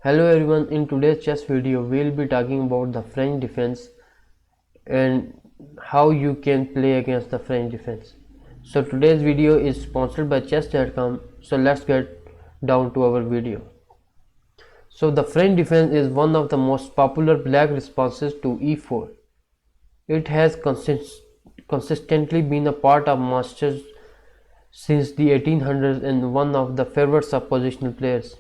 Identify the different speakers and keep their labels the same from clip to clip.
Speaker 1: Hello everyone, in today's chess video we'll be talking about the French defense and how you can play against the French defense. So today's video is sponsored by chess.com, so let's get down to our video. So the French defense is one of the most popular black responses to e4. It has consistently been a part of masters since the 1800s and one of the favorites of positional players,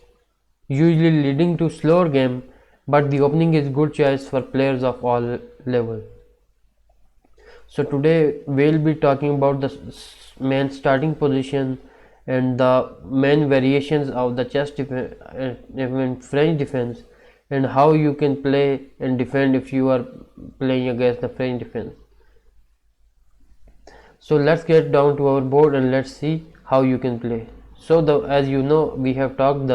Speaker 1: usually leading to slower game, but the opening is good choice for players of all level. So today we'll be talking about the main starting position and the main variations of the French defense, and how you can play and defend if you are playing against the French defense. So let's get down to our board and let's see how you can play. So as you know, we have talked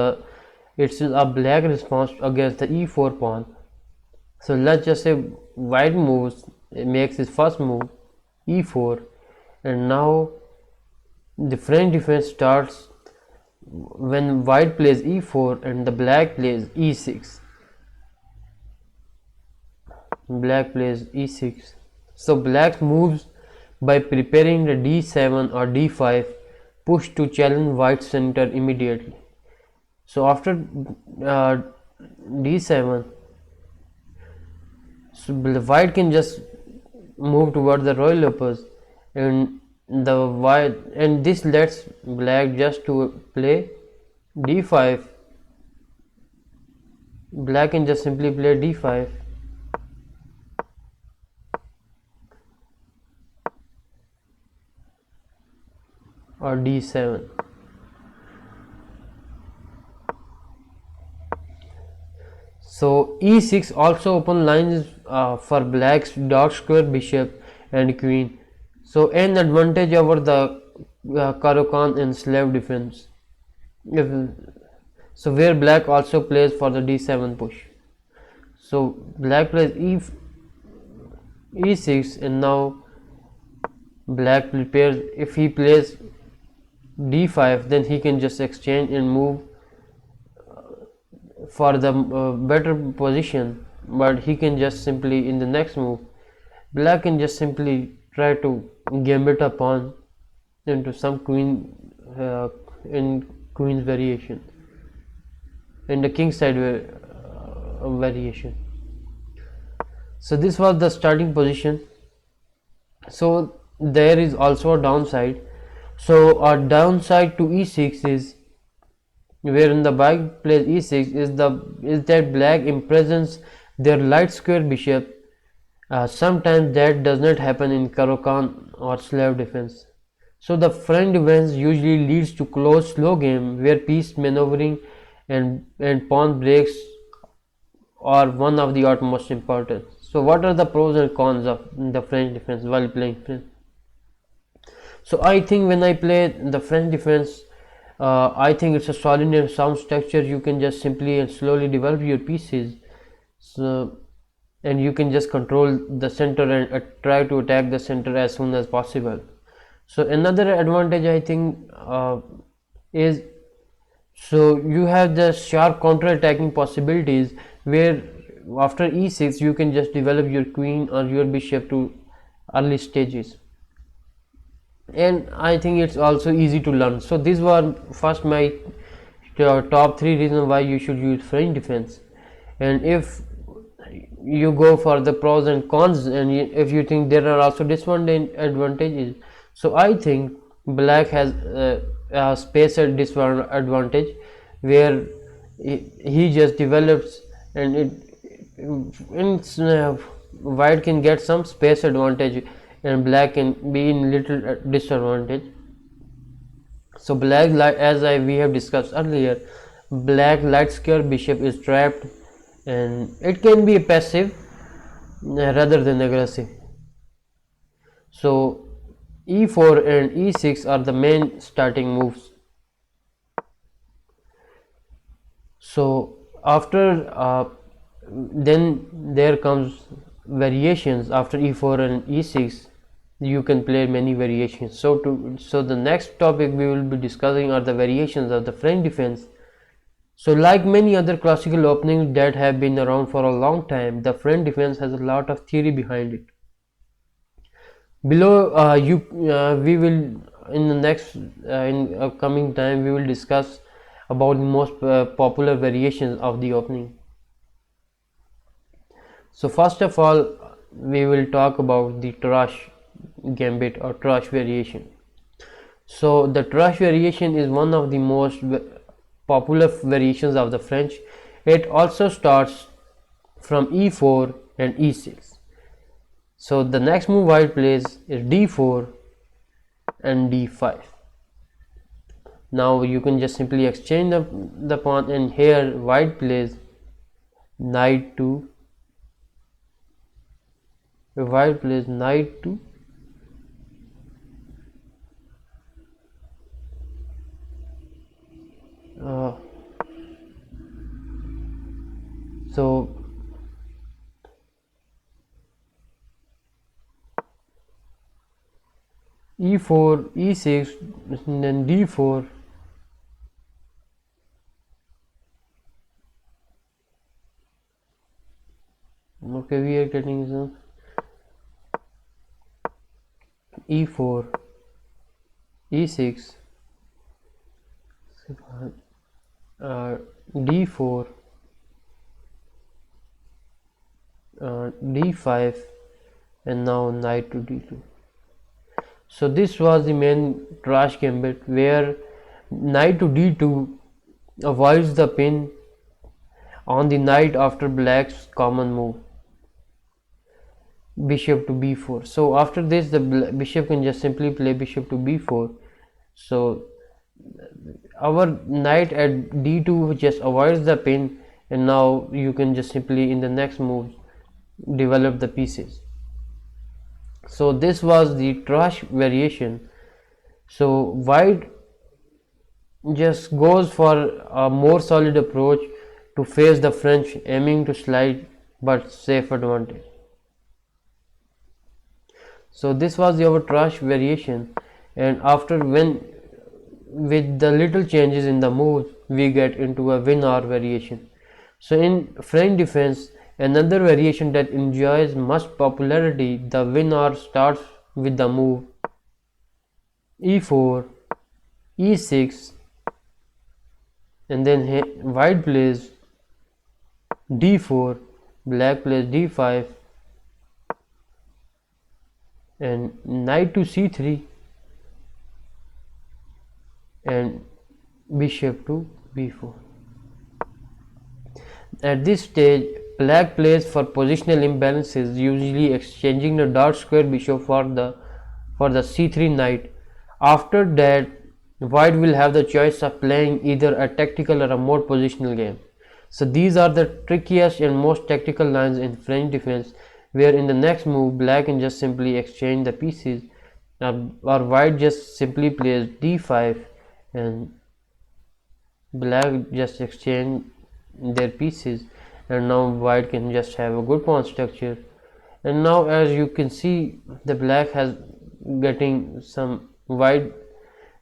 Speaker 1: it's a black response against the e4 pawn. So let's just say white makes his first move e4, and now the French defense starts when white plays e4 and the black plays e6. Black plays e6. So black moves by preparing the d7 or d5 push to challenge white's center immediately. So after d7, so the white can just move toward the royal opus, and this lets black just to play d5. Black can just simply play d5 or d7. So e6 also open lines for black's dark square bishop and queen. So an advantage over the Caro-Kann in slave defense. So where black also plays for the d7 push. So black plays e6, and now black prepares. If he plays d5, then he can just exchange and move for the better position, but he can just simply in the next move black can just simply try to gambit a pawn into some queen in queen's variation, in the king side variation. So this was the starting position. So there is also a downside. So a downside to e6 is, wherein the white plays e6, is that black imprisons their light square bishop. Sometimes that does not happen in Caro-Kann or slave defense. So the French defense usually leads to close slow game where piece maneuvering and pawn breaks are one of the utmost important. So what are the pros and cons of the French defense while playing French? So I think when I play the French defense, I think it's a solid and sound structure. You can just simply and slowly develop your pieces, and you can just control the center and try to attack the center as soon as possible. So another advantage I think is, so you have the sharp counter attacking possibilities, where after e6 you can just develop your queen or your bishop to early stages, and I think it's also easy to learn. So these were first my top 3 reasons why you should use French defense. And if you go for the pros and cons, and if you think there are also disadvantages, so I think black has a space disadvantage, where he just develops, and white can get some space advantage and black can be in little disadvantage. So black, as we have discussed earlier, black light square bishop is trapped, and it can be passive rather than aggressive. So e4 and e6 are the main starting moves. So after then there comes variations. After e4 and e6 you can play many variations. So the next topic we will be discussing are the variations of the French defense, So like many other classical openings that have been around for a long time, the French defense has a lot of theory behind it. Below, we will in the next in upcoming time we will discuss about the most popular variations of the opening. So first of all, we will talk about the Tarrasch gambit or Tarrasch variation. So the Tarrasch variation is one of the most popular variations of the French. It also starts from e4 and e6. So the next move white plays is d4 and d5. Now you can just simply exchange the pawn, and here white plays knight to white plays knight to uh, so e4 e6 and then d4. Okay, we are getting some e4 e6 d4 d5 and now knight to d2. So this was the main Tarrasch gambit, where knight to d2 avoids the pin on the knight after black's common move bishop to b4. So after this the bishop can just simply play bishop to b4. So our knight at d2 just avoids the pin, and now you can just simply in the next move develop the pieces. So this was the Tarrasch variation. So white just goes for a more solid approach to face the French, aiming to slide but safe advantage. So this was our Tarrasch variation, and after when with the little changes in the moves we get into a win-or variation. So in French defense, another variation that enjoys much popularity, the win-or starts with the move e4 e6 and then white plays d4, black plays d5 and knight to c3 and bishop to b4. At this stage, black plays for positional imbalances, usually exchanging the dark square bishop for the c3 knight. After that, white will have the choice of playing either a tactical or a more positional game. So these are the trickiest and most tactical lines in French defense, where in the next move black can just simply exchange the pieces, or white just simply plays d5 and black just exchange their pieces, and now white can just have a good pawn structure. And now as you can see, the black has getting some white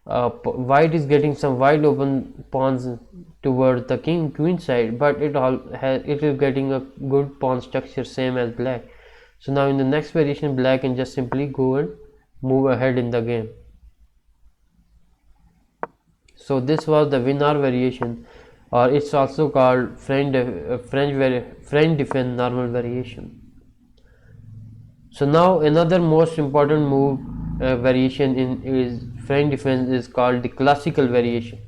Speaker 1: is getting some wide open pawns towards the king queen side, but it is getting a good pawn structure same as black. So now in the next variation black can just simply go and move ahead in the game. So this was the win-or variation, or it's also called French defense normal variation. So now another most important move variation in is French defense is called the classical variation.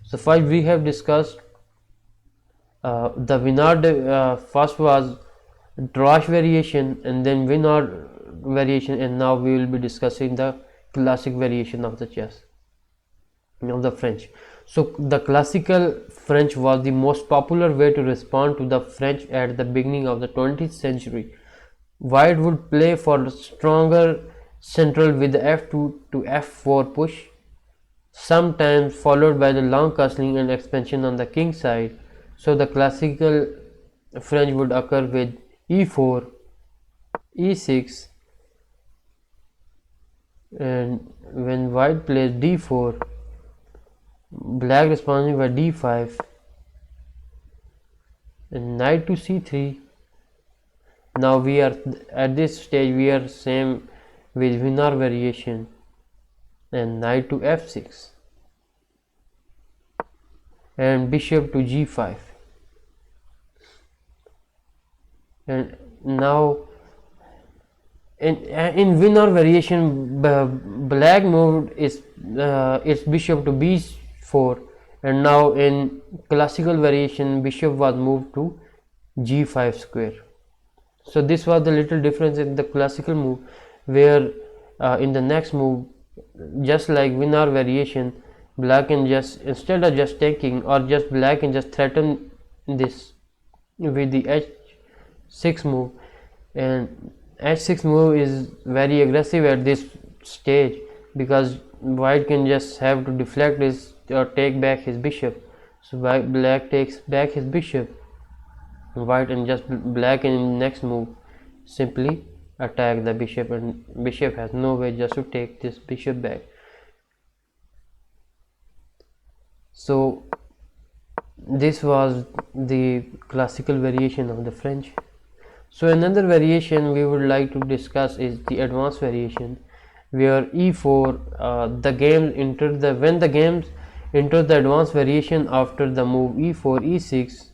Speaker 1: So first we have discussed the win-or first was Tarrasch variation and then win-or variation, and now we will be discussing the classic variation of the chess of the French. So the classical French was the most popular way to respond to the French at the beginning of the 20th century. White would play for stronger central with the f2 to f4 push, sometimes followed by the long castling and expansion on the king side. So the classical French would occur with e4, e6, and when white plays d4, black responding by d5 and knight to c3. Now we are at this stage, we are same with winner variation, and knight to f6 and bishop to g5. And now in winner variation, black moved its bishop to b4, and now in classical variation bishop was moved to g5 square. So this was the little difference in the classical move, where in the next move, just like winner variation, black can just, instead of just taking, or just black can just threaten this with the h6 move, and h6 move is very aggressive at this stage, because white can just have to deflect his or take back his bishop. So black takes back his bishop, white, and just black in next move simply attack the bishop, and bishop has no way just to take this bishop back. So this was the classical variation of the French. So another variation we would like to discuss is the advanced variation, where e4 the game enter the when the games enter the advanced variation after the move e4 e6,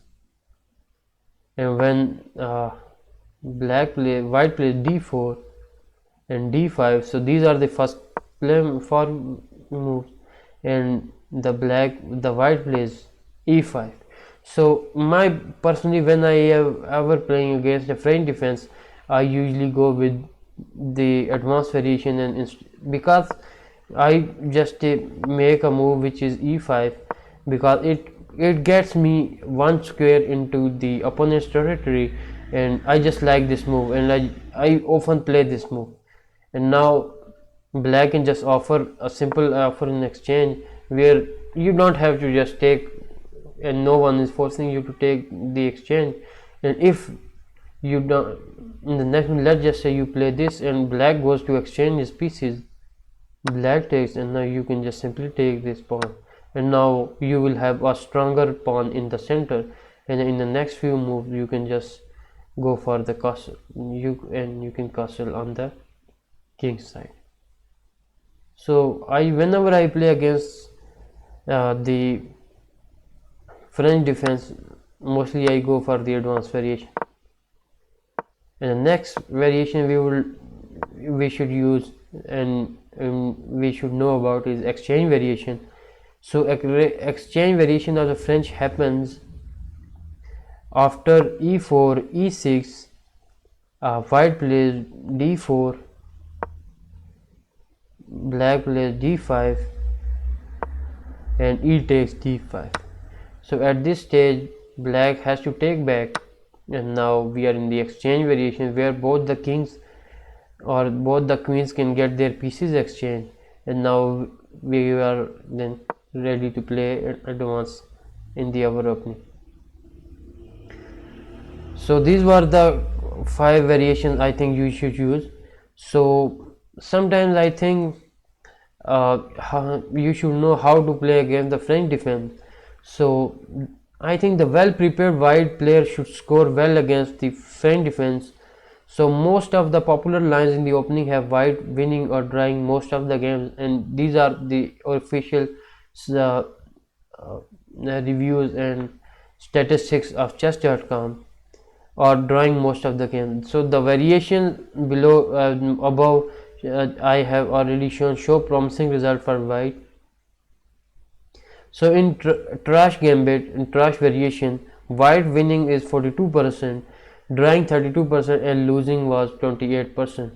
Speaker 1: and when white plays d4 and d5. So these are the first four moves, and the white plays e5. So my personally, when I am ever playing against a French defense, I usually go with the advanced variation, and because I just make a move which is e5, because it gets me one square into the opponent's territory, and I just like this move, and I often play this move. And now black can just offer a simple offer in exchange, where you don't have to just take, and no one is forcing you to take the exchange. And if you don't, in the next one, let's just say you play this and black goes to exchange his pieces, black takes, and now you can just simply take this pawn, and now you will have a stronger pawn in the center, and in the next few moves you can just go for the castle, you can castle on the king side. So whenever I play against the French defense, mostly I go for the advanced variation. And the next variation we should use and we should know about is exchange variation. So exchange variation of the French happens after e4 e6, white plays d4, black plays d5, and e takes d5. So at this stage black has to take back, and now we are in the exchange variation, where both the kings or both the queens can get their pieces exchanged, and now we are then ready to play advance in the our opening. So these were the 5 variations I think you should use. So sometimes I think you should know how to play against the French defense. So I think the well prepared white player should score well against the French defense. So most of the popular lines in the opening have white winning or drawing most of the games, and these are the official reviews and statistics of chess.com, or drawing most of the games. So the variation below above I have already show promising result for white. So in trash gambit, in trash variation, white winning is 42%, drawing 32%, and losing was 28%.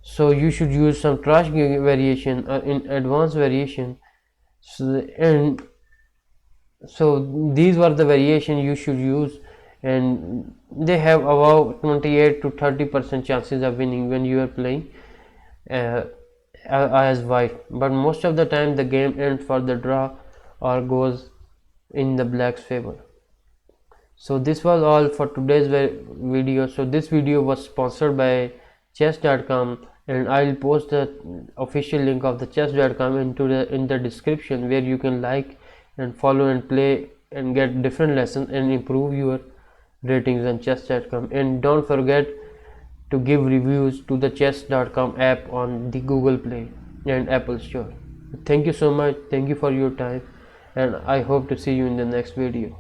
Speaker 1: So you should use some trash variation in advanced variation. So these were the variation you should use, and they have about 28 to 30% chances of winning when you are playing as white, but most of the time the game ends for the draw or goes in the black's favor. So this was all for today's video. So this video was sponsored by chess.com, and I will post the official link of the chess.com in the description, where you can like and follow and play and get different lessons and improve your ratings on chess.com. And don't forget to give reviews to the chess.com app on the Google Play and Apple Store. Thank you so much. Thank you for your time, and I hope to see you in the next video.